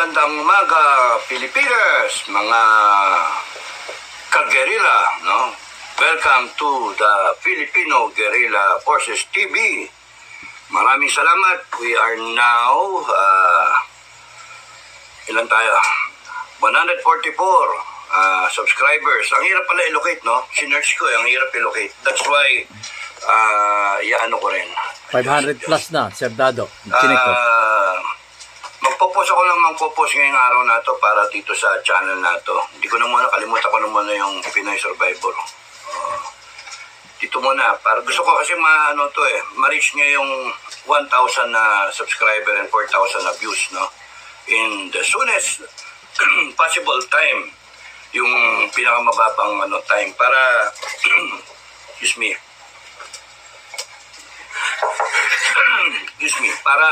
magandang umaga, Pilipinas, mga ka-guerrilla, no? Welcome to the Filipino Guerrilla Forces TV. Maraming salamat. We are now, ilan tayo? 144 subscribers. Ang hirap pala i-locate, no? Sinerch ko, ang hirap i-locate. That's why, iano ko rin. 500 plus na, Sir Dado. Chinik ko. Magpo-post ako ng magpo-post ngayong araw na to para dito sa channel na to. Hindi ko na muna, kalimutan ko na muna yung Pinoy Survivor. Dito muna, para gusto ko kasi ma-reach niya yung 1,000 na subscriber and 4,000 na views, no? In the soonest possible time, yung pinakamababang time para excuse me, para